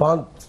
5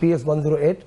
PS 108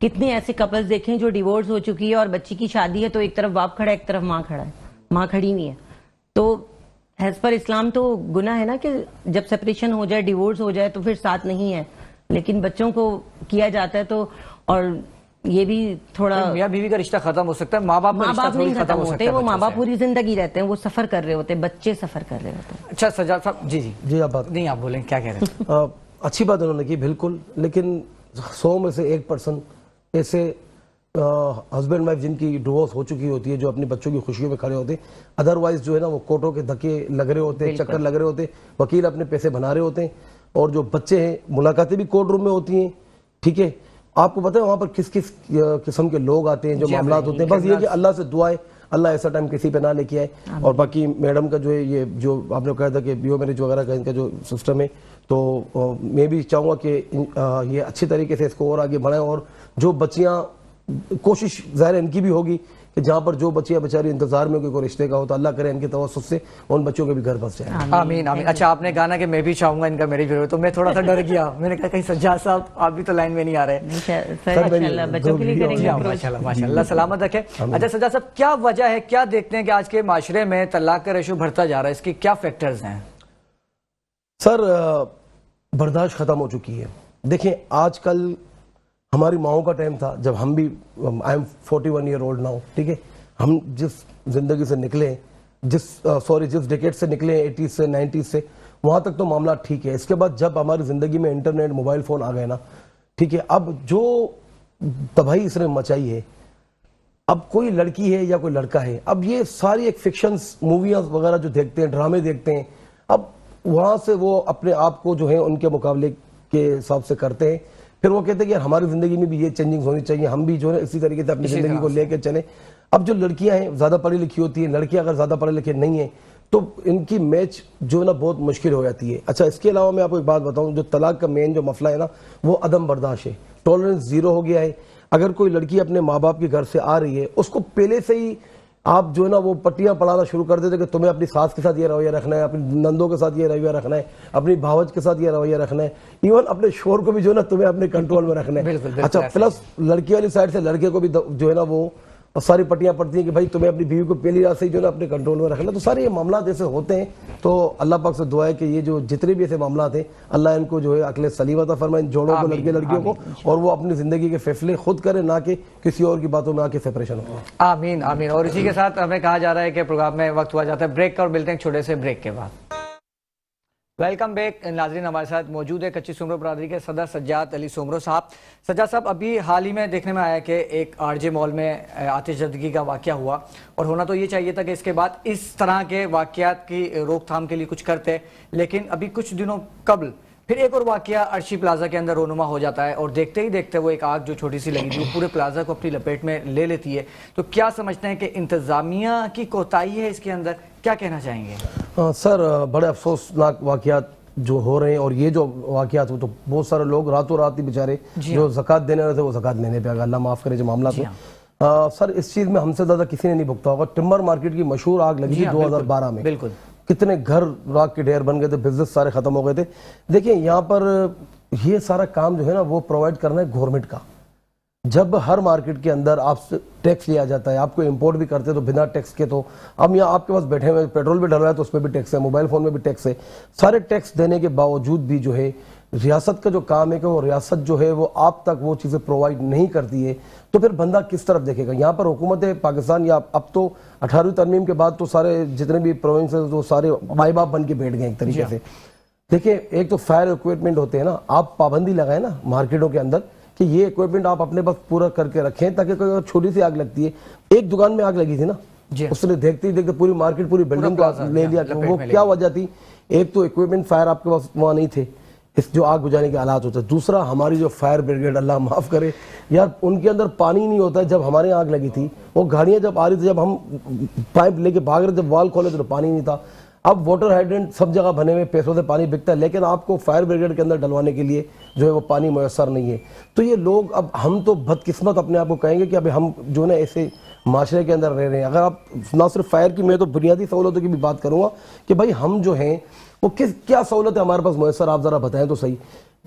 کتنے ایسے couples دیکھیں جو ڈیورس ہو چکی ہے اور بچی کی شادی ہے تو ایک طرف باپ کھڑا ہے ایک طرف ماں کھڑا ہے, ماں کھڑی نہیں ہے. تو ایز پر اسلام تو گناہ ہے نا کہ جب سپریشن ہو جائے, ڈیورس ہو جائے تو پھر ساتھ نہیں ہے, لیکن بچوں کو کیا جاتا ہے. تو اور یہ بھی تھوڑا میاں بیوی کا رشتہ ختم ہو سکتا ہے, ماں باپ کا رشتہ نہیں ختم ختم ہو سکتا ہوتے, ہے. وہ ماں باپ پوری زندگی رہتے ہیں, وہ سفر کر رہے ہوتے ہیں, بچے سفر کر رہے ہوتے ہیں. اچھا سجاد صاحب, جی جی جی آپ بات نہیں آپ بولیں کیا کہہ رہے ہیں. اچھی بات انہوں نے کی بالکل, لیکن 100 میں سے 1% ایسے ہسبینڈ وائف جن کی ڈیورس ہو چکی ہوتی ہے جو اپنی بچوں کی خوشیوں میں کھڑے ہوتے ہیں. ادروائز جو ہے نا وہ کوٹوں کے دھکے لگ رہے ہوتے ہیں, چکر لگ رہے ہوتے ہیں, وکیل اپنے پیسے بنا رہے ہوتے ہیں, اور جو بچے ہیں ملاقاتیں بھی کورٹ روم میں ہوتی ہیں. ٹھیک ہے, آپ کو پتہ ہے وہاں پر کس کس قسم کے لوگ آتے ہیں, جو معاملات ہوتے ہیں. بس یہ کہ اللہ سے دعا ہے اللہ ایسا ٹائم کسی پہ نہ لے کے آئے. اور باقی میڈم کا جو ہے یہ جو آپ نے کہا تھا کہ بیو میرج وغیرہ کا ان کا جو سسٹم ہے, تو میں بھی چاہوں گا کہ یہ اچھی طریقے سے اس کو اور آگے بڑھائیں. اور جو بچیاں, کوشش ظاہر ان کی بھی ہوگی کہ جہاں پر جو بچیاں بیچاری انتظار میں کوئی رشتے کا ہو تو اللہ کرے ان کے توسط سے ان بچوں کے بھی گھر بس جائیں. آمین آمین. اچھا آپ نے کہا نا کہ میں بھی چاہوں گا ان کا میرج ہو, تو میں تھوڑا سا ڈر گیا, میں نے کہا کہیں سجاد صاحب آپ بھی تو لائن میں نہیں آ رہے. بچوں کے لیے کریں گے. ماشاءاللہ ماشاءاللہ, اللہ سلامت رکھے. اچھا سجاد صاحب, کیا وجہ ہے, کیا دیکھتے ہیں کہ آج کے معاشرے میں طلاق کا ریشو بڑھتا جا رہا ہے, اس کی کیا فیکٹرز ہیں؟ سر برداشت ختم ہو چکی ہے. دیکھیں آج کل ہماری ماؤں کا ٹائم تھا جب ہم بھی, I am 41 year old now, ٹھیک ہے, ہم جس زندگی سے نکلے, جس ڈیکیڈ سے نکلے 80s سے 90s سے, وہاں تک تو معاملہ ٹھیک ہے. اس کے بعد جب ہماری زندگی میں انٹرنیٹ موبائل فون آ گئے نا, ٹھیک ہے, اب جو تباہی اس نے مچائی ہے, اب کوئی لڑکی ہے یا کوئی لڑکا ہے, اب یہ ساری ایک فکشنز موویاں وغیرہ جو دیکھتے ہیں, ڈرامے دیکھتے ہیں, اب وہاں سے وہ اپنے آپ کو جو ہے ان کے مقابلے کے حساب سے کرتے ہیں. پھر وہ کہتے ہیں کہ یار ہماری زندگی میں بھی یہ چینجنگ ہونی چاہیے, ہم بھی جو ہے اسی طریقے سے اپنی زندگی کو لے کے چلیں. اب جو لڑکیاں ہیں زیادہ پڑھی لکھی ہوتی ہیں, لڑکیاں اگر زیادہ پڑھے لکھے نہیں ہیں تو ان کی میچ جو ہے نا بہت مشکل ہو جاتی ہے. اچھا اس کے علاوہ میں آپ کو ایک بات بتاؤں, جو طلاق کا مین جو مسئلہ ہے نا وہ عدم برداشت ہے, ٹالرنس زیرو ہو گیا ہے. اگر کوئی لڑکی اپنے ماں باپ کے گھر سے آ رہی ہے, اس کو پہلے سے ہی آپ جو ہے نا وہ پٹیاں پڑھانا شروع کر دیتے کہ تمہیں اپنی ساس کے ساتھ یہ رویہ رکھنا ہے, اپنی نندوں کے ساتھ یہ رویہ رکھنا ہے, اپنی بھاوج کے ساتھ یہ رویہ رکھنا ہے, ایون اپنے شوہر کو بھی جو ہے نا تمہیں اپنے کنٹرول میں رکھنا ہے. اچھا پلس لڑکی والی سائڈ سے لڑکے کو بھی جو ہے نا وہ ساری پٹیاں پڑتی ہیں کہ بھائی تمہیں اپنی بیوی کو پہلی رات سے ہی جو ہے نا اپنے کنٹرول میں رکھنا. تو سارے یہ معاملات ایسے ہوتے ہیں. تو اللہ پاک سے دعا ہے کہ یہ جو جتنے بھی ایسے معاملات ہیں اللہ ان کو جو ہے عقل سلیم عطا فرمائے, ان جوڑوں کو, لڑکے لڑکیوں کو, اور وہ اپنی زندگی کے فیصلے خود کریں, نہ کہ کسی اور کی باتوں میں آ کے سپریشن ہو. آمین آمین. اور اسی کے ساتھ ہمیں کہا جا رہا ہے کہ پروگرام میں وقت ہوا جاتا ہے بریک کا, اور ملتے ہیں چھوٹے سے بریک کے بعد. ویلکم بیک ناظرین, ہمارے ساتھ موجود ہے کچی سومرو برادری کے صدر سجاد علی سومرو صاحب. سجاد صاحب, ابھی حال ہی میں دیکھنے میں آیا کہ ایک RJ مال میں آتش زدگی کا واقعہ ہوا, اور ہونا تو یہ چاہیے تھا کہ اس کے بعد اس طرح کے واقعات کی روک تھام کے لیے کچھ کرتے, لیکن ابھی کچھ دنوں قبل پھر ایک اور واقعہ ارشی پلازا کے اندر رونما ہو جاتا ہے, اور دیکھتے ہی دیکھتے وہ ایک آگ جو چھوٹی سی لگی تھی وہ پورے پلازا کو اپنی لپیٹ میں لے لیتی ہے. تو کیا سمجھتے ہیں کہ انتظامیہ کی کوتاہی ہے اس کے اندر, کیا کہنا چاہیں گے؟ سر بڑے افسوسناک واقعات جو ہو رہے ہیں, اور یہ جو واقعات ہو تو بہت سارے لوگ راتوں رات ہی بیچارے جو زکوٰۃ دینے رہے تھے وہ زکوٰۃ لینے پہ آ گئے, اللہ معاف کرے جو معاملات ہو. سر اس چیز میں ہم سے زیادہ کسی نے نہیں بھگتا ہوگا. ٹمبر مارکیٹ کی مشہور آگ لگی تھی 2012 میں, بالکل کتنے گھر راک کے ڈھیر بن گئے تھے, بزنس سارے ختم ہو گئے تھے. دیکھیں یہاں پر یہ سارا کام جو ہے نا وہ پرووائڈ کرنا ہے گورنمنٹ کا. جب ہر مارکیٹ کے اندر آپ سے ٹیکس لیا جاتا ہے, آپ کو امپورٹ بھی کرتے تو بنا ٹیکس کے, تو اب یہاں آپ کے پاس بیٹھے ہوئے پیٹرول بھی ڈل رہا ہے تو اس پہ بھی ٹیکس ہے, موبائل فون میں بھی ٹیکس ہے. سارے ٹیکس دینے کے باوجود بھی جو ہے ریاست کا جو کام ہے کہ وہ ریاست جو ہے وہ آپ تک وہ چیزیں پرووائڈ نہیں کرتی ہے, تو پھر بندہ کس طرف دیکھے گا؟ یہاں پر حکومت پاکستان یا اب تو 18ویں ترمیم کے بعد تو سارے جتنے بھی پروونسز وہ سارے مائی باپ بن کے بیٹھ گئے ایک طریقے سے. دیکھیں ایک تو فائر اکوپمنٹ ہوتے ہیں نا, آپ پابندی لگائیں نا مارکیٹوں کے اندر کہ یہ اکوپمنٹ آپ اپنے پاس پورا کر کے رکھیں, تاکہ کوئی چھوٹی سی آگ لگتی ہے, ایک دکان میں آگ لگی تھی نا, اس نے دیکھتے ہی دیکھتے پوری مارکیٹ پوری بلڈنگ کو لے لیا. وہ کیا وجہ تھی؟ ایک تو اکوپمنٹ فائر آپ کے پاس وہاں نہیں تھے, اس جو آگ بجھانے کے آلات ہوتے ہیں. دوسرا ہماری جو فائر بریگیڈ, اللہ معاف کرے یار, ان کے اندر پانی نہیں ہوتا ہے. جب ہمارے آگ لگی تھی وہ گاڑیاں جب آ رہی تھی, جب ہم پائپ لے کے بھاگ رہے, جب وال کھولے تو پانی نہیں تھا. اب واٹر ہائیڈرنٹ سب جگہ بنے ہوئے, پیسوں سے پانی بکتا ہے, لیکن آپ کو فائر بریگیڈ کے اندر ڈلوانے کے لیے جو ہے وہ پانی میسر نہیں ہے. تو یہ لوگ, اب ہم تو بدقسمت اپنے آپ کو کہیں گے کہ ابھی ہم جو ہے نا ایسے معاشرے کے اندر رہ رہے ہیں. اگر آپ نہ صرف فائر کی, میں تو بنیادی سہولتوں کی بھی بات کروں گا کہ بھائی ہم جو ہیں وہ کیا سہولت ہے ہمارے پاس میسر, آپ ذرا بتائیں تو صحیح.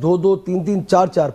2-2, 3-3, 4-4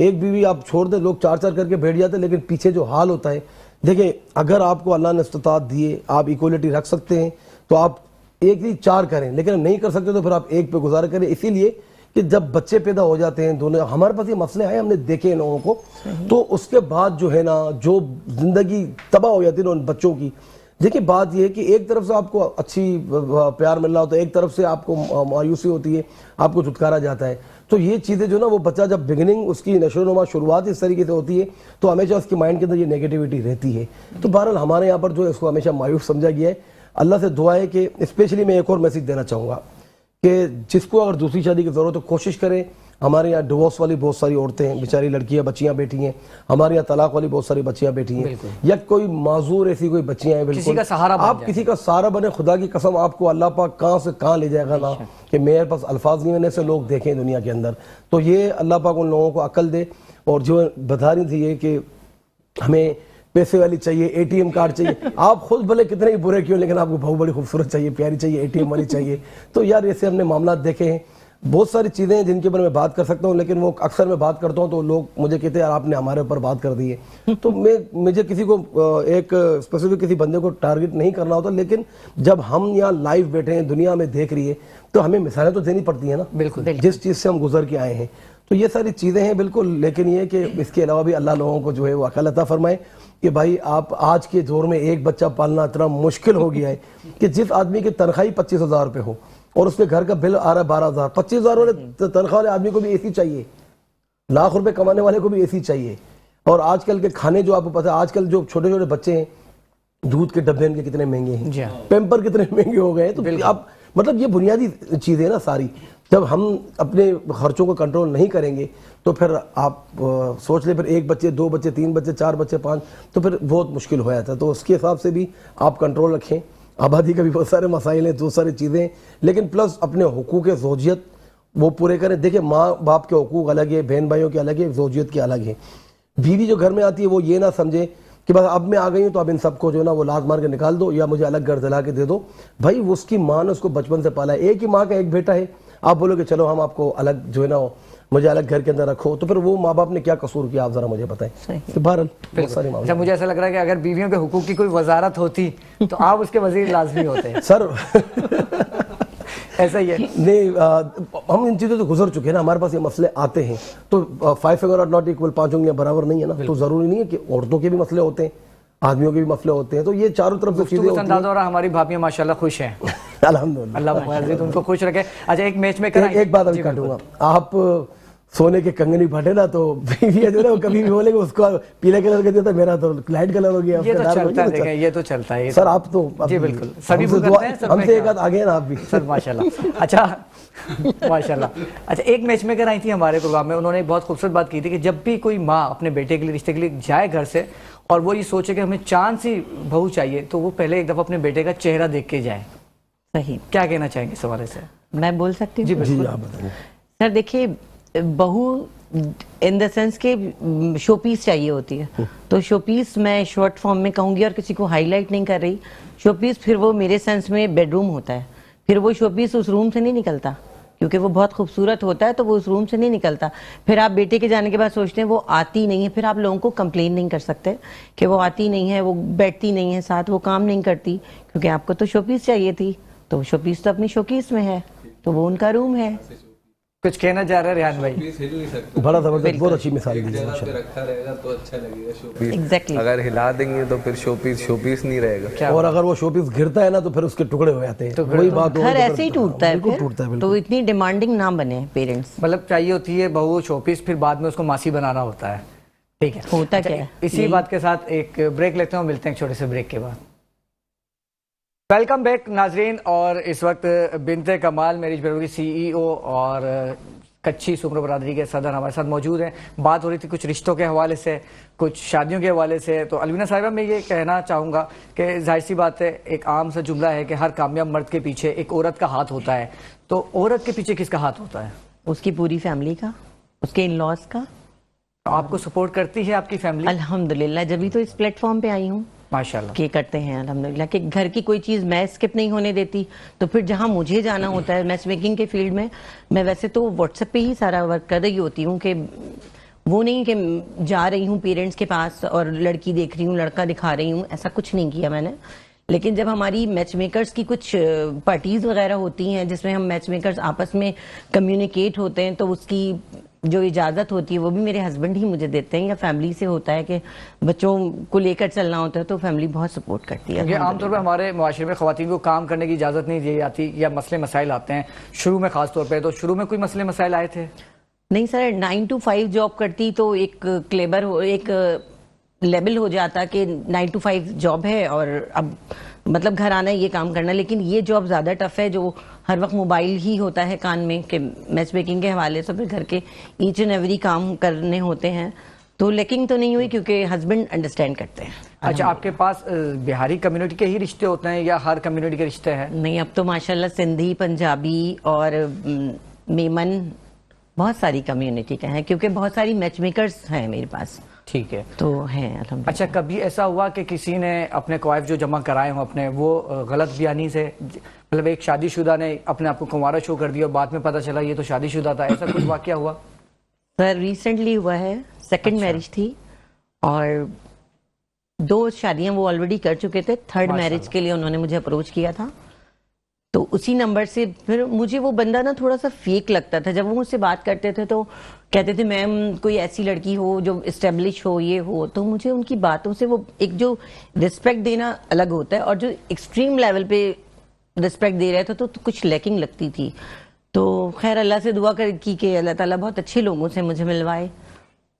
ایک بیوی آپ چھوڑ دیں, لوگ 4 کر کے بیٹھ جاتے ہیں, لیکن پیچھے جو حال ہوتا ہے, دیکھیں اگر آپ کو اللہ نے استطاعت دیے, آپ ایکولیٹی رکھ سکتے ہیں تو آپ ایک نہیں 4 کریں, لیکن نہیں کر سکتے تو پھر آپ ایک پہ گزارا کریں. اسی لیے کہ جب بچے پیدا ہو جاتے ہیں دونوں, ہمارے پاس یہ مسئلے آئے, ہم نے دیکھے ان لوگوں کو, تو اس کے بعد جو ہے نا جو زندگی تباہ ہو جاتی ہے ان بچوں کی. دیکھیں بات یہ ہے کہ ایک طرف سے آپ کو اچھی پیار مل رہا ہوتا ہے, ایک طرف سے آپ کو مایوسی ہوتی ہے, آپ کو چھٹکارا جاتا ہے. تو یہ چیزیں جو نا وہ بچہ جب بگننگ اس کی نشو و نما شروعات اس طریقے سے ہوتی ہے تو ہمیشہ اس کی مائنڈ کے اندر یہ نیگیٹیوٹی رہتی ہے. تو بہرحال ہمارے یہاں پر جو ہے اس کو ہمیشہ مایوس سمجھا گیا ہے. اللہ سے دعا ہے کہ اسپیشلی میں ایک اور میسیج دینا چاہوں گا کہ جس کو اگر دوسری شادی کی ضرورت ہے کوشش کریں. ہمارے یہاں ڈیورس والی بہت ساری عورتیں ہیں, بیچاری لڑکیاں بچیاں بیٹھی ہیں, ہمارے یہاں طلاق والی بہت ساری بچیاں بیٹھی ہیں, یا کوئی معذور ایسی کوئی بچیاں ہیں, بالکل آپ کسی کا سہارا بنے. خدا کی قسم آپ کو اللہ پاک کہاں سے کہاں لے جائے گا نا, کہ میرے پاس الفاظ نہیں ہونے سے لوگ دیکھیں دنیا کے اندر. تو یہ اللہ پاک ان لوگوں کو عقل دے. اور جو بتا رہی تھی یہ کہ ہمیں پیسے والی چاہیے, اے ٹی ایم کارڈ چاہیے, آپ خود بھلے کتنے ہی برے کیوں, لیکن آپ کو بہت بڑی خوبصورت چاہیے, پیاری چاہیے, اے ٹی ایم والی چاہیے. تو یار ایسے ہم نے معاملات دیکھے ہیں. بہت ساری چیزیں ہیں جن کے اوپر میں بات کر سکتا ہوں, لیکن وہ اکثر میں بات کرتا ہوں تو لوگ مجھے کہتے ہیں یار آپ نے ہمارے اوپر بات کر دی ہے. تو مجھے کسی کو ایک اسپیسیفک کسی بندے کو ٹارگٹ نہیں کرنا ہوتا, لیکن جب ہم یہاں لائیو بیٹھے ہیں, دنیا میں دیکھ رہی ہے, تو ہمیں مثالیں تو دینی پڑتی ہیں نا, بالکل جس چیز سے ہم گزر کے آئے ہیں. تو یہ ساری چیزیں ہیں بالکل. لیکن یہ کہ اس کے علاوہ بھی اللہ لوگوں کو جو ہے وہ عقل عطا فرمائے کہ بھائی آپ آج کے دور میں ایک بچہ پالنا اتنا مشکل ہو گیا ہے کہ جس آدمی کی تنخواہ 25,000 روپے ہو اور اس کے گھر کا بل آ رہا ہے 12,000, 25,000 والے تنخواہ والے آدمی کو بھی اے سی چاہیے, لاکھ روپے کمانے والے کو بھی اے سی چاہیے. اور آج کل کے کھانے جو آپ کو پتہ ہے, آج کل جو چھوٹے چھوٹے بچے ہیں, دودھ کے ڈبے ان کے کتنے مہنگے ہیں, پیمپر کتنے مہنگے ہو گئے ہیں. تو آپ مطلب یہ بنیادی چیزیں نا ساری, جب ہم اپنے خرچوں کو کنٹرول نہیں کریں گے تو پھر آپ سوچ لیں, پھر 1 بچے 2 بچے 3 بچے 4 بچے 5, تو پھر بہت مشکل ہو جاتا ہے. تو اس کے حساب سے بھی آپ کنٹرول رکھیں. آبادی کا بھی بہت سارے مسائل ہیں, بہت ساری چیزیں ہیں, لیکن پلس اپنے حقوق زوجیت وہ پورے کریں. دیکھیں ماں باپ کے حقوق الگ ہے, بہن بھائیوں کے الگ ہے, زوجیت کے الگ ہیں. بیوی جو گھر میں آتی ہے وہ یہ نہ سمجھے کہ بس اب میں آ گئی ہوں تو اب ان سب کو جو ہے نا وہ لات مار کے نکال دو یا مجھے الگ گھر دلا کے دے دو. بھائی اس کی ماں نے اس کو بچپن سے پالا ہے, ایک ہی ماں کا ایک بیٹا ہے, آپ بولو کہ چلو ہم آپ کو الگ جو ہے نا مجھے الگ گھر کے اندر رکھو, تو پھر وہ ماں باپ نے کیا قصور کیا آپ ذرا مجھے بتائیں. بہرحال مجھے ایسا لگ رہا ہے کہ اگر بیویوں کے حقوق کی کوئی وزارت ہوتی تو آپ اس کے وزیر لازمی ہوتے ہیں سر. ایسا ہی ہے. نہیں, ہم ان چیزوں سے گزر چکے ہیں نا, ہمارے پاس یہ مسئلے آتے ہیں. تو 5 فنگر آر ناٹ ایکول, 5 انگلیاں برابر نہیں ہے نا, تو ضروری نہیں ہے کہ عورتوں کے بھی مسئلے ہوتے ہیں, آدمیوں کے بھی مسئلے ہوتے ہیں. تو یہ چاروں طرف سے چیزیں ہوتی ہیں. اور ہماری بھابیاں ماشاءاللہ خوش ہیں, الحمدللہ, اللہ معزز ان کو خوش رکھے. اچھا ایک میچ میں ایک بات ابھی کاٹوں گا, آپ سونے کے کنگنی پھٹے نا تو بیوی جو ہے نا وہ کبھی بھی بولے گا اس کو پیلے کلر کا دیتا, میرا تو لائٹ کلر ہو گیا. یہ تو چلتا ہے, یہ تو چلتا ہے سر. آپ تو جی بالکل سبھی ہم سے ایک آدھ آگے ہیں نا آپ بھی سر, ماشاءاللہ. اچھا ماشاءاللہ. اچھا ایک میچ میکر آئی تھی ہمارے پروگرام میں, انہوں نے بہت خوبصورت بات کی تھی کہ جب بھی کوئی ماں اپنے بیٹے کے لیے رشتے کے لیے جائے گھر سے اور وہ یہ سوچے کہ ہمیں چاند سی بہو چاہیے, تو وہ پہلے ایک دفعہ اپنے بیٹے کا چہرہ دیکھ کے جائے. صحیح. کیا کہنا چاہیں گے اس حوالے سے؟ میں بول سکتی ہوں؟ جی بالکل. آپ بتائیں. سر دیکھیے, بہو ان دا سینس کہ شو پیس چاہیے ہوتی ہے, تو شو پیس میں شارٹ فارم میں کہوں گی اور کسی کو ہائی لائٹ نہیں کر رہی. شو پیس پھر وہ میرے سینس میں بیڈ روم ہوتا ہے, پھر وہ شو پیس اس روم سے نہیں نکلتا کیونکہ وہ بہت خوبصورت ہوتا ہے, تو وہ اس روم سے نہیں نکلتا. پھر آپ بیٹے کے جانے کے بعد سوچتے ہیں وہ آتی نہیں ہے, پھر آپ لوگوں کو کمپلین نہیں کر سکتے کہ وہ آتی نہیں ہے, وہ بیٹھتی نہیں ہے ساتھ, وہ کام نہیں کرتی, کیونکہ آپ کو تو شو پیس چاہیے تھی. تو شو پیس تو اپنی شو کیس میں ہے, تو وہ ان کا روم ہے. کچھ کہنا چاہ رہے ہیں ریحان بھائی؟ بڑا زبردست, بہت اچھی مثال دی ہے. رکھا رہے گا تو اچھا لگے گا شو پیس. ایگزیکٹلی. اگر ہلا دیں گے تو پھر شو پیس نہیں رہے گا. اور اگر وہ شو پیس گرتا ہے نا تو پھر اس کے ٹکڑے ہو جاتے ہیں. وہی بات گھر ایسے ہی ٹوٹتا ہے, ٹوٹتا ہے. تو اتنی ڈیمانڈنگ نہ بنے پیرنٹس. مطلب چاہیے ہوتی ہے بہو شو پیس, پھر بعد میں اس کو ماسی بنانا ہوتا ہے. ٹھیک ہے, ہوتا کیا ہے. اسی بات کے ساتھ ایک بریک لیتے ہیں, ملتے ہیں ایک چھوٹے سے بریک کے بعد. ویلکم بیک ناظرین. اور اس وقت بنت کمال میرج بیورو کی CEO اور کچھی سمرو برادری کے صدر ہمارے ساتھ موجود ہیں. بات ہو رہی تھی کچھ رشتوں کے حوالے سے, کچھ شادیوں کے حوالے سے. تو الوینہ صاحبہ میں یہ کہنا چاہوں گا کہ ظاہر سی بات ہے, ایک عام سا جملہ ہے کہ ہر کامیاب مرد کے پیچھے ایک عورت کا ہاتھ ہوتا ہے. تو عورت کے پیچھے کس کا ہاتھ ہوتا ہے؟ اس کی پوری فیملی کا, اس کے ان لاز کا. آپ کو سپورٹ کرتی ہے آپ کی فیملی؟ الحمدللہ, جبھی تو اس پلیٹ فارم پہ آئی ہوں. ماشاءاللہ. کہ کرتے ہیں الحمدللہ, کہ گھر کی کوئی چیز میں اسکپ نہیں ہونے دیتی. تو پھر جہاں مجھے جانا ہوتا ہے میچ میکنگ کے فیلڈ میں, میں ویسے تو واٹس ایپ پہ ہی سارا ورک کر رہی ہوتی ہوں کہ وہ نہیں کہ جا رہی ہوں پیرنٹس کے پاس اور لڑکی دیکھ رہی ہوں, لڑکا دکھا رہی ہوں, ایسا کچھ نہیں کیا میں نے. لیکن جب ہماری میچ میکرز کی کچھ پارٹیز وغیرہ ہوتی ہیں جس میں ہم میچ میکرز آپس میں کمیونیکیٹ ہوتے ہیں, تو اس کی جو اجازت ہوتی ہے وہ بھی میرے ہسبینڈ ہی مجھے دیتے ہیں, یا فیملی سے ہوتا ہے کہ بچوں کو لے کر چلنا ہوتا ہے تو فیملی بہت سپورٹ کرتی ہے. عام طور پہ ہمارے معاشرے میں خواتین کو کام کرنے کی اجازت نہیں دی جاتی یا مسئلے مسائل آتے ہیں شروع میں, خاص طور پہ. تو شروع میں کوئی مسئلے مسائل آئے تھے؟ نہیں سر, 9 to 5 جاب کرتی تو ایک کلیبر ایک لیبل ہو جاتا کہ 9 to 5 جاب ہے اور اب مطلب گھر آنا ہے, یہ کام کرنا. لیکن یہ جاب زیادہ ٹف ہے جو ہر وقت موبائل ہی ہوتا ہے کان میں کہ میچ میکنگ کے حوالے سے, پھر گھر کے ایچ اینڈ ایوری کام کرنے ہوتے ہیں. تو لیکنگ تو نہیں ہوئی کیونکہ ہسبینڈ انڈرسٹینڈ کرتے ہیں. اچھا, آپ کے پاس بہاری کمیونٹی کے ہی رشتے ہوتے ہیں یا ہر کمیونٹی کے رشتے ہیں؟ نہیں, اب تو ماشاءاللہ سندھی, پنجابی اور میمن بہت ساری کمیونٹی کے ہیں کیونکہ بہت ساری میچ میکرز ہیں میرے پاس. ٹھیک ہے, تو ہیں الحمدللہ. اچھا, کبھی ایسا ہوا کہ کسی نے اپنے کوائف جو جمع کرائے ہوں اپنے, وہ غلط بیانی سے, مطلب ایک شادی شدہ نے اپنے آپ کو کنوارا شو کر دیا اور بعد میں پتہ چلا یہ تو شادی شدہ تھا, ایسا کچھ واقعہ ہوا؟ سر ریسنٹلی ہوا ہے, سیکنڈ میرج تھی اور 2 شادیاں وہ آلریڈی کر چکے تھے. تھرڈ میرج کے لیے انہوں نے مجھے اپروچ کیا تھا, تو اسی نمبر سے پھر مجھے وہ بندہ نا تھوڑا سا فیک لگتا تھا. جب وہ مجھ سے بات کرتے تھے تو کہتے تھے میم کوئی ایسی لڑکی ہو جو اسٹیبلش ہو, یہ ہو, تو مجھے ان کی باتوں سے وہ ایک جو رسپیکٹ دینا الگ ہوتا ہے اور جو ایکسٹریم لیول پہ رسپیکٹ دے رہے تھے تو کچھ لیکنگ لگتی تھی. تو خیر اللہ سے دعا کی کہ اللہ تعالیٰ بہت اچھے لوگوں سے مجھے ملوائے.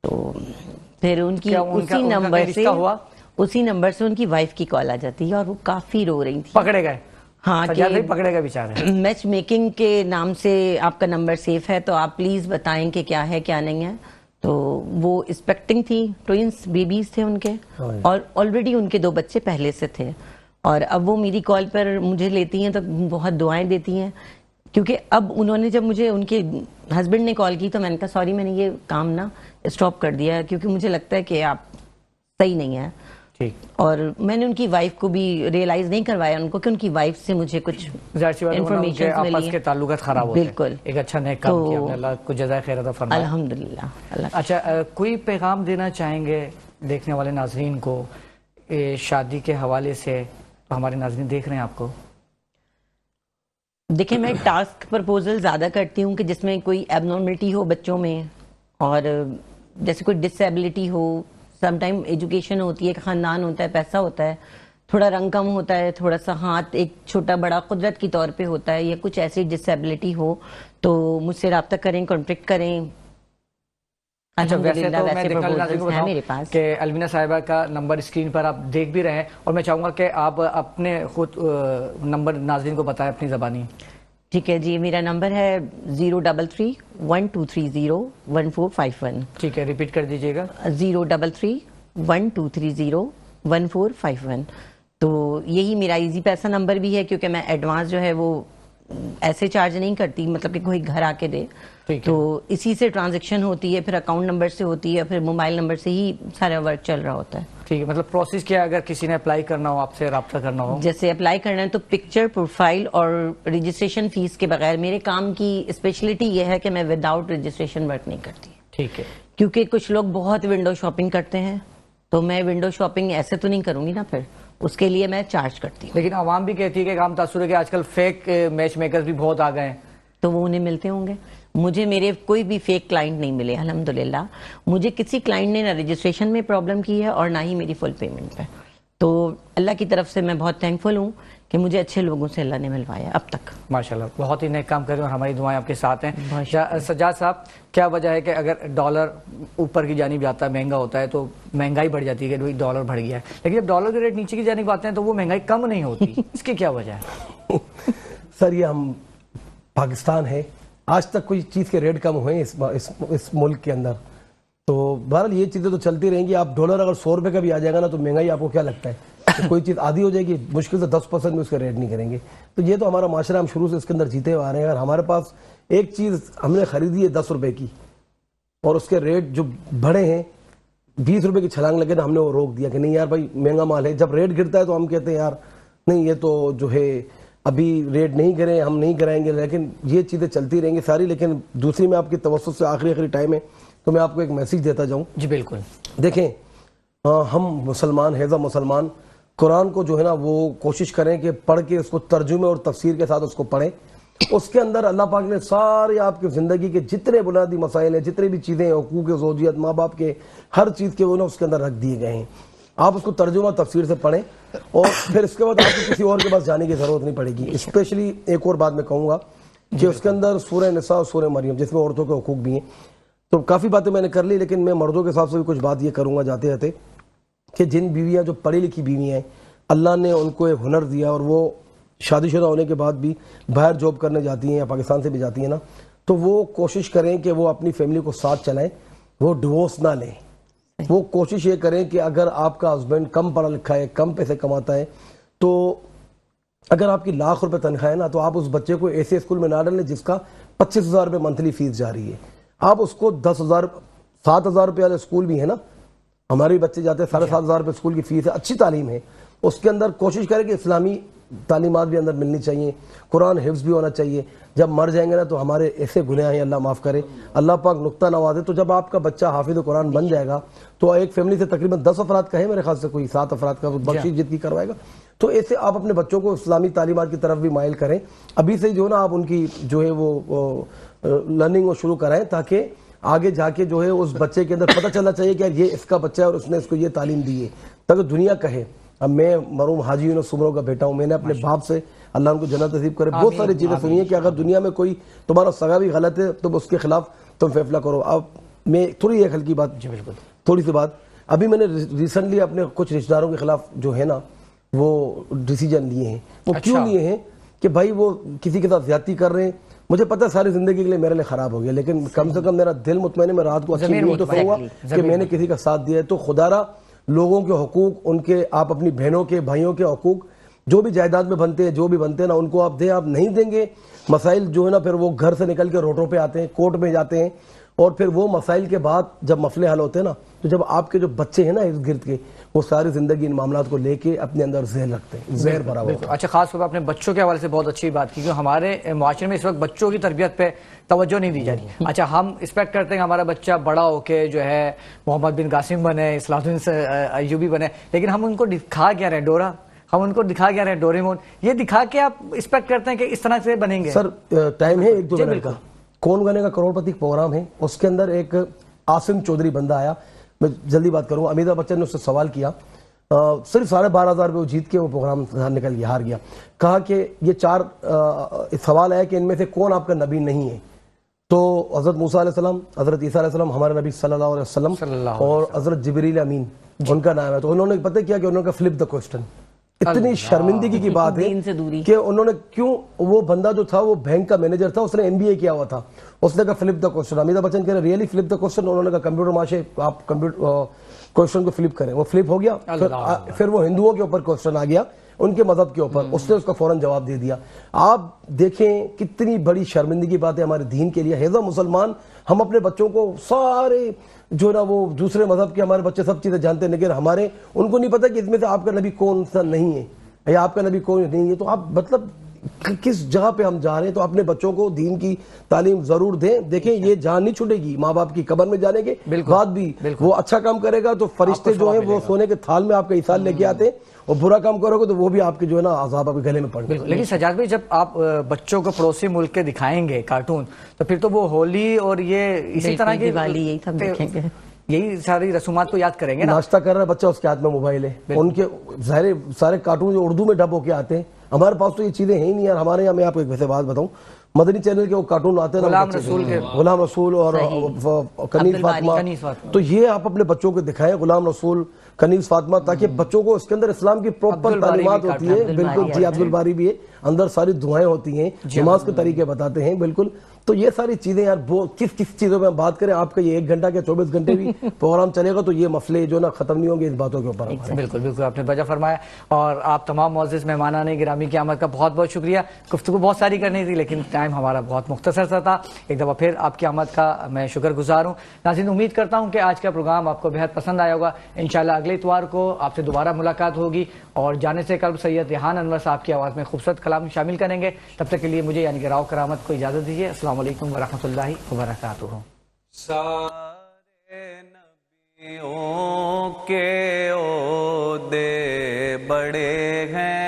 تو پھر ان کی اسی نمبر سے ان کی وائف کی کال آ جاتی ہے اور وہ کافی رو رہی تھی. پکڑے گئے؟ ہاں, پکڑے گئے بیچارے. میچ میکنگ کے نام سے آپ کا نمبر سیف ہے تو آپ پلیز بتائیں کہ کیا ہے کیا نہیں ہے. تو وہ ایکسپیکٹنگ تھی, ٹوئنس بیبیز تھے ان کے اور آلریڈی ان کے 2 بچے پہلے سے تھے. اور اب وہ میری کال پر مجھے لیتی ہیں تو بہت دعائیں دیتی ہیں کیونکہ اب انہوں نے جب مجھے ان کے ہسبینڈ نے کال کی تو میں نے کہا سوری میں نے یہ کام نا اسٹاپ کر دیا ہے کیونکہ مجھے لگتا ہے کہ آپ صحیح نہیں ہیں. اور میں نے ان کی وائف کو بھی ریئلائز نہیں کروایا ان کو کہ ان کی وائف سے مجھے کچھ انفارمیشن آپس کے تعلقات خراب ہوتے ہیں. بالکل, ایک اچھا نیک کام کیا, اللہ کو جزائے خیر عطا فرمائے. الحمدللہ. اچھا, کوئی پیغام دینا چاہیں گے دیکھنے والے ناظرین کو شادی کے حوالے سے؟ ہمارے ناظرین دیکھ رہے ہیں آپ کو. دیکھیں, میں ٹاسک پرپوزل زیادہ کرتی ہوں کہ جس میں کوئی ایب نارملٹی ہو بچوں میں, اور جیسے کوئی ڈس ایبلٹی ہو, سم ٹائم ایجوکیشن ہوتی ہے, خاندان ہوتا ہے, پیسہ ہوتا ہے, تھوڑا رنگ کم ہوتا ہے, تھوڑا سا ہاتھ ایک چھوٹا بڑا قدرت کی طور پہ ہوتا ہے, یا کچھ ایسی ڈس ایبلٹی ہو تو مجھ سے رابطہ کریں, کانٹیکٹ کریں. میرے پاس کہ الوینہ صاحبہ کا نمبر اسکرین پر آپ دیکھ بھی رہے ہیں, اور میں چاہوں گا کہ آپ اپنے خود نمبر ناظرین کو بتائیں اپنی زبانی. ٹھیک ہے جی, میرا نمبر ہے 033-1230-1451. ٹھیک ہے, ریپیٹ کر دیجیے گا. 033-1230-1451. تو یہی میرا ایزی پیسہ نمبر بھی ہے کیونکہ میں ایڈوانس جو ہے وہ ایسے چارج نہیں کرتی, مطلب کہ کوئی گھر آ کے دے, تو اسی سے ٹرانزیکشن ہوتی ہے, پھر اکاؤنٹ نمبر سے ہوتی ہے, پھر موبائل نمبر سے ہی سارا ورک چل رہا ہوتا ہے. ٹھیک ہے, مطلب پروسیس کیا ہے اگر کسی نے اپلائی کرنا ہو, آپ سے رابطہ کرنا ہو؟ جیسے اپلائی کرنا ہے تو پکچر, پروفائل اور رجسٹریشن فیس کے بغیر. میرے کام کی اسپیشلٹی یہ ہے کہ میں ود آؤٹ رجسٹریشن ورک نہیں کرتی. ٹھیک ہے, کیونکہ کچھ لوگ بہت ونڈو شاپنگ کرتے ہیں, تو میں ونڈو شاپنگ ایسے تو نہیں کروں گی نا, پھر اس کے لیے میں چارج کرتی ہوں. لیکن عوام بھی کہتی ہے کہ کام تاثر ہے کہ آج کل فیک میچ میکرز بھی بہت آ گئے ہیں, تو وہ انہیں ملتے ہوں گے. مجھے میرے کوئی بھی فیک کلائنٹ نہیں ملے الحمدللہ. مجھے کسی کلائنٹ نے نہ رجسٹریشن میں پرابلم کی ہے اور نہ ہی میری فل پیمنٹ پہ. تو اللہ کی طرف سے میں بہت تھینکفل ہوں کہ مجھے اچھے لوگوں سے اللہ نے ملوایا اب تک. ماشاءاللہ, بہت ہی نیک کام کر رہے ہیں اور ہماری دعائیں آپ کے ساتھ ہیں. سجاد صاحب, کیا وجہ ہے کہ اگر ڈالر اوپر کی جانب جاتا ہے, مہنگا ہوتا ہے, تو مہنگائی بڑھ جاتی ہے کہ ڈالر بڑھ گیا ہے, لیکن جب ڈالر کے ریٹ نیچے کی جانب آتے ہیں تو وہ مہنگائی کم نہیں ہوتی, اس کی کیا وجہ ہے؟ سر, یہ ہم پاکستان ہے, آج تک کوئی چیز کے ریٹ کم ہوئے اس ملک کے اندر, تو بہرحال یہ چیزیں تو چلتی رہیں گی. آپ ڈالر اگر 100 روپے کا بھی آ جائے گا نا تو مہنگائی آپ کو کیا لگتا ہے کہ کوئی چیز آدھی ہو جائے گی, مشکل سے 10% میں اس کا ریٹ نہیں کریں گے. تو یہ تو ہمارا معاشرہ, ہم شروع سے اس کے اندر جیتے ہوئے آ رہے ہیں. اگر ہمارے پاس ایک چیز ہم نے خریدی ہے 10 روپے کی اور اس کے ریٹ جو بڑھے ہیں 20 روپے کی چھلانگ لگے نا, ہم نے وہ روک دیا کہ نہیں یار بھائی مہنگا مال ہے. جب ریٹ گرتا ہے تو ہم کہتے ہیں یار نہیں یہ تو جو ہے ابھی ریٹ نہیں کریں, ہم نہیں کرائیں گے. لیکن یہ چیزیں چلتی رہیں گی ساری. لیکن دوسری میں آپ کی توسط سے آخری ٹائم ہے تو میں آپ کو ایک میسیج دیتا جاؤں. جی بالکل. دیکھیں ہم مسلمان ہیضا مسلمان قرآن کو جو ہے نا وہ کوشش کریں کہ پڑھ کے اس کو ترجمے اور تفسیر کے ساتھ اس کو پڑھیں. اس کے اندر اللہ پاک نے سارے آپ کی زندگی کے جتنے بنیادی مسائل ہیں, جتنے بھی چیزیں ہیں, حقوق زوجیت, ماں باپ کے ہر چیز کے وہ نا اس کے اندر رکھ دیے گئے ہیں. آپ اس کو ترجمہ تفسیر سے پڑھیں اور پھر اس کے بعد آپ کو کسی اور کے پاس جانے کی ضرورت نہیں پڑے گی. اسپیشلی ایک اور بات میں کہوں گا کہ اس کے اندر سورہ نساء اور سورہ مریم جس میں عورتوں کے حقوق بھی ہیں. تو کافی باتیں میں نے کر لی, لیکن میں مردوں کے حساب سے بھی کچھ بات یہ کروں گا جاتے رہتے کہ جن بیویاں جو پڑھی لکھی بیویاں ہیں, اللہ نے ان کو ایک ہنر دیا اور وہ شادی شدہ ہونے کے بعد بھی باہر جاب کرنے جاتی ہیں یا پاکستان سے بھی جاتی ہیں نا, تو وہ کوشش کریں کہ وہ اپنی فیملی کو ساتھ چلائیں, وہ ڈیورس نہ لیں. وہ کوشش یہ کریں کہ اگر آپ کا ہسبینڈ کم پڑھا لکھا ہے, کم پیسے کماتا ہے, تو اگر آپ کی لاکھ روپے تنخواہ ہے نا, تو آپ اس بچے کو ایسے اسکول میں نہ ڈالیں جس کا 25,000 روپے منتھلی فیس جا رہی ہے. آپ اس کو 10,000 7,000 روپے والے اسکول بھی ہے نا, ہمارے بچے جاتے ہیں 7,500 روپے اسکول کی فیس ہے, اچھی تعلیم ہے. اس کے اندر کوشش کریں کہ اسلامی تعلیمات بھی اندر ملنی چاہیے, قرآن حفظ بھی ہونا چاہیے. جب مر جائیں گے نا تو ہمارے ایسے گناہ ہیں, اللہ معاف کرے, اللہ پاک نقطہ نوازے. تو جب آپ کا بچہ حافظ قرآن بن جائے گا تو ایک فیملی سے تقریباً 10 افراد کا ہے میرے خیال سے, کوئی 7 افراد کا بخشش جت کی کروائے گا. تو ایسے آپ اپنے بچوں کو اسلامی تعلیمات کی طرف بھی مائل کریں. ابھی سے جو ہے نا آپ ان کی جو ہے وہ لرننگ وہ شروع کرائیں, تاکہ آگے جا کے جو ہے اس بچے کے اندر پتہ چلنا چاہیے کہ یہ اس کا بچہ ہے اور اس نے اس کو یہ تعلیم دی ہے, تاکہ دنیا کہے. اب میں مرحوم حاجی یونس سمرو کا بیٹا ہوں, میں نے اپنے باپ سے, اللہ ان کو جنت نصیب کرے, بہت ساری چیزیں سنی ہیں کہ اگر دنیا میں کوئی تمہارا سگا بھی غلط ہے تو اس کے خلاف تم فیصلہ کرو. اب میں تھوڑی ایک ہلکی بات, تھوڑی سی بات, ابھی میں نے ریسنٹلی اپنے کچھ رشتہ داروں کے خلاف جو ہے نا وہ ڈیسیجن لیے ہیں. وہ کیوں لیے ہیں کہ بھائی وہ کسی کے ساتھ زیادتی کر رہے ہیں. مجھے پتہ ہے ساری زندگی کے لیے میرے لیے خراب ہو گیا, لیکن کم سے کم میرا دل مطمئن ہے, میں رات کو اچھی نیند تو سوؤں گا کہ میں نے کسی کا ساتھ دیا ہے. تو خدا را لوگوں کے حقوق, ان کے, آپ اپنی بہنوں کے بھائیوں کے حقوق جو بھی جائیداد میں بنتے ہیں, جو بھی بنتے ہیں نا, ان کو آپ دیں. آپ نہیں دیں گے, مسائل جو ہے نا پھر وہ گھر سے نکل کے روڈوں پہ آتے ہیں, کورٹ میں جاتے ہیں, اور پھر وہ مسائل کے بعد جب مسئلے حل ہوتے ہیں نا, تو جب آپ کے جو بچے ہیں نا اس گرد کے, وہ ساری زندگی ان معاملات کو لے کے اپنے اندر زہر رکھتے ہیں, زہر بھرا ہوا. اچھا, خاص طور پر اپنے بچوں کے حوالے سے بہت اچھی بات کی, کیونکہ ہمارے معاشرے میں اس وقت بچوں کی تربیت پہ توجہ نہیں دی جاتی. اچھا, ہم ایکسپیکٹ کرتے ہیں کہ ہمارا بچہ بڑا ہو کے جو ہے محمد بن قاسم بنے, اصلاح الدین ایوبی بنے, لیکن ہم ان کو دکھا کیا رہے ڈورا, ہم ان کو دکھا کیا رہے ڈوریمون, یہ دکھا کے آپ ایکسپیکٹ کرتے ہیں کہ اس طرح سے بنیں گے. سر ٹائم ہے 1-2 منٹ کا. کون بنے گا کروڑ پتی پروگرام ہے, اس کے اندر ایک عاصم چودھری بندہ آیا, میں جلدی بات کروں گا. امیتابھ بچن نے اس سے سوال کیا, صرف 12,500 روپے وہ جیت کے وہ پروگرام نکل گیا, ہار گیا. کہا کہ یہ 4 سوال ہے کہ ان میں سے کون آپ کا نبی نہیں ہے. تو حضرت موسیٰ علیہ السلام, حضرت عیسیٰ علیہ السلام, ہمارے نبی صلی اللہ علیہ وسلم, اور حضرت جبریل امین ان کا نام ہے. تو انہوں نے پتہ کیا کہ انہوں نے فلپ دا کوسچن. اتنی شرمندگی کی بات ہے کہ انہوں نے کیوں, وہ بندہ جو تھا وہ بینک کا مینیجر تھا, اس نے MBA کیا ہوا تھا, اس نے کہا flip the question. Amitabh Bachchan کہہ رہے ریئلی فلپ دا کوسچن. انہوں نے کہا کمپیوٹر ماشے آپ کمپیوٹر کوسچن کو فلپ کریں. وہ فلپ ہو گیا, پھر وہ ہندوؤں کے اوپر کوسچن آ گیا, ان کے مذہب کے اوپر, اس نے اس کا فوراً جواب دے دیا. آپ دیکھیں کتنی بڑی شرمندگی بات ہے ہمارے دین کے لیے. ہیضا مسلمان ہم اپنے بچوں کو سارے جو نا وہ دوسرے مذہب کے ہمارے بچے سب چیزیں جانتے ہیں, لیکن ہمارے ان کو نہیں پتہ کہ اس میں سے آپ کا نبی کون سا نہیں ہے یا آپ کا نبی کون نہیں ہے. تو آپ مطلب کس جگہ پہ ہم جا رہے ہیں. تو اپنے بچوں کو دین کی تعلیم ضرور دیں. دیکھیں یہ جان نہیں چھوٹے گی, ماں باپ کی قبر میں جانے کے بعد بھی وہ اچھا کام کرے گا تو فرشتے جو ہیں وہ سونے کے تھال میں آپ کا ایثار لے کے آتے ہیں, اور برا کام کرو گے تو وہ بھی آپ کے جو ہے نا عذاب آپ کے گلے میں پڑ گئے. لیکن سجاد بھائی, جب آپ بچوں کو پڑوسی ملک کے دکھائیں گے کارٹون, تو پھر تو وہ ہولی اور یہ اسی طرح کی دیوالی یہی سب دیکھیں گے, یہی ساری رسومات کو یاد کریں گے نا. ناشتہ کر رہا ہے بچہ, اس کے ہاتھ میں موبائل ہے. ان کے ظاہر سارے کارٹون جو اردو میں ڈب ہو کے آتے ہیں, ہمارے پاس تو یہ چیزیں ہیں ہی نہیں یار. ہمارے یہاں میں آپ کو ایک ویسے بات بتاؤں, مدنی چینل کے وہ کارٹون آتے ہیں غلام رسول اور کنیز فاطمہ, تو یہ آپ اپنے بچوں کو دکھائیں, غلام رسول, کنیز فاطمہ, تاکہ بچوں کو اس کے اندر اسلام کی پراپر تعلیمات ہوتی ہے. بالکل جی, عبد الباری بھی ہے, اندر ساری دعائیں ہوتی ہیں, نماز کے طریقے بتاتے ہیں. بالکل, تو یہ ساری چیزیں یار کس کس چیزوں میں ہم بات کریں. آپ کا یہ 1 گھنٹہ کے 24 گھنٹے بھی پروگرام چلے گا تو یہ مسئلے جو نا ختم نہیں ہوں گے اس باتوں کے اوپر. بالکل بالکل, آپ نے بجا فرمایا. اور آپ تمام معزز مہمانان گرامی کی آمد کا بہت بہت شکریہ. گفتگو بہت ساری کرنی تھی لیکن ٹائم ہمارا بہت مختصر سا تھا. ایک دفعہ پھر آپ کی آمد کا میں شکر گزار ہوں. ناظرین, امید کرتا ہوں کہ آج کا پروگرام آپ کو بہت پسند آیا ہوگا. انشاءاللہ اگلے اتوار کو آپ سے دوبارہ ملاقات ہوگی, اور جانے سے قبل سید ریحان انور صاحب کی آواز میں خوبصورت کلام شامل کریں گے. تب تک کے لیے مجھے یعنی کہ راؤ کرامت کو اجازت دیجیے. السلام علیکم ورحمۃ اللہ وبرکاتہ. کے عہدے بڑے ہیں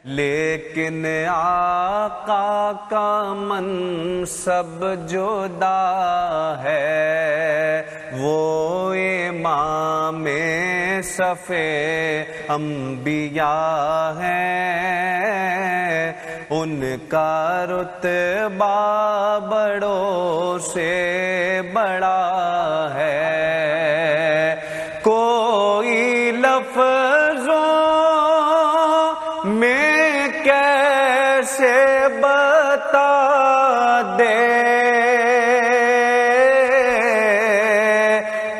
لیکن آقا کا منصب جدا ہے، وہ امام صف انبیاء ہیں، ان کا رتبہ بڑوں سے بڑا ہے، کوئی لفظوں میں کیسے بتا دے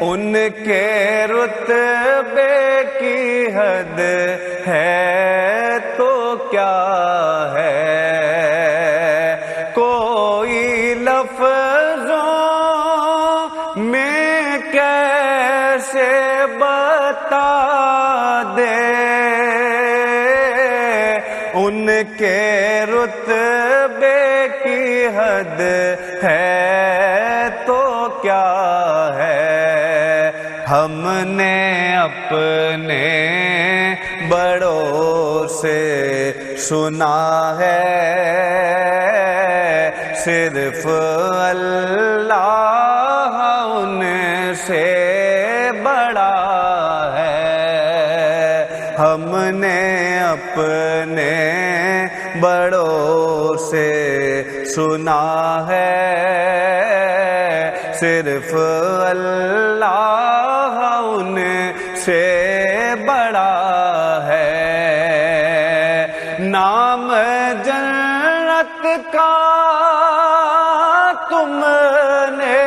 ان کے رتبے کی حد ہے تو کیا ہے، کوئی لفظوں میں کیسے بتا دے ان کے رتبے کی حد ہے تو کیا ہے، ہم نے اپنے بڑوں سے سنا ہے صرف اللہ ان سے بڑا ہے، ہم نے اپنے بڑوں سے سنا ہے صرف اللہ ان سے بڑا ہے، نام جنت کا تم نے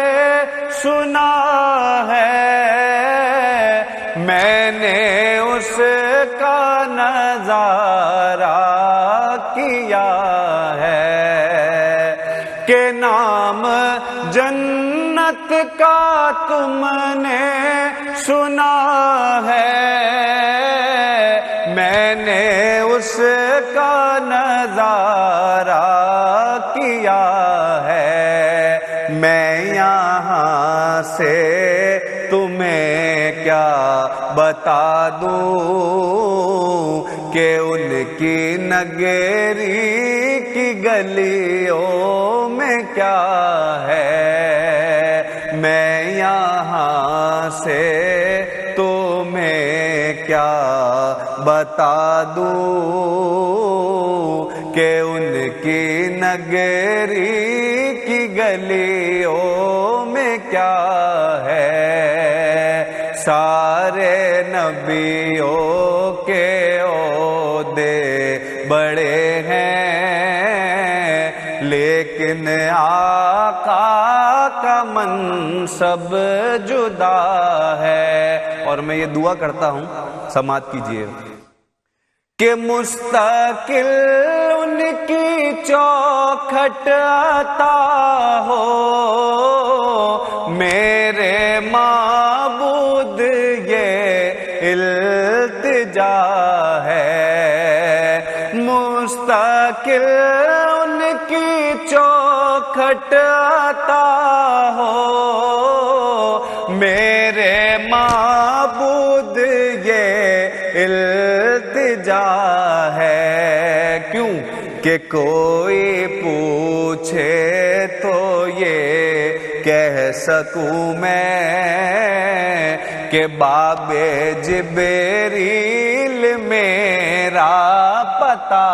سنا ہے، میں نے اس کا نظارہ کیا ہے کہ نام جنت کا تم نے سنا ہے، میں نے اس کا نظارہ کیا ہے، میں یہاں سے تمہیں کیا بتا دوں کہ ان کی نگری کی گلیوں میں کیا ہے، میں یہاں سے تمہیں کیا بتا دوں کہ ان کی نگری کی گلیوں میں کیا ہے، سارے نبیوں کے عہدے بڑے ہیں لیکن آقا کا منصب جدا ہے، اور میں یہ دعا کرتا ہوں سماعت کیجیے کہ مستقل ان کی چوکھٹ عطا ہو، میرے معبود یہ التجا ہے، مستقل ان کی چوکھٹ عطا ہو، میرے معبود یہ التجا ہے، کیوں کہ کوئی پوچھے تو یہ کہہ سکوں میں کہ باب جبریل میرا پتہ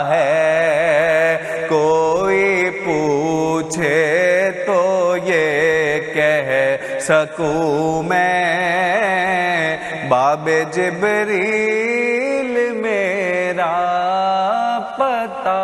ہے، کوئی پوچھے تو یہ کہہ سکوں میں باب جبریل میرا پتہ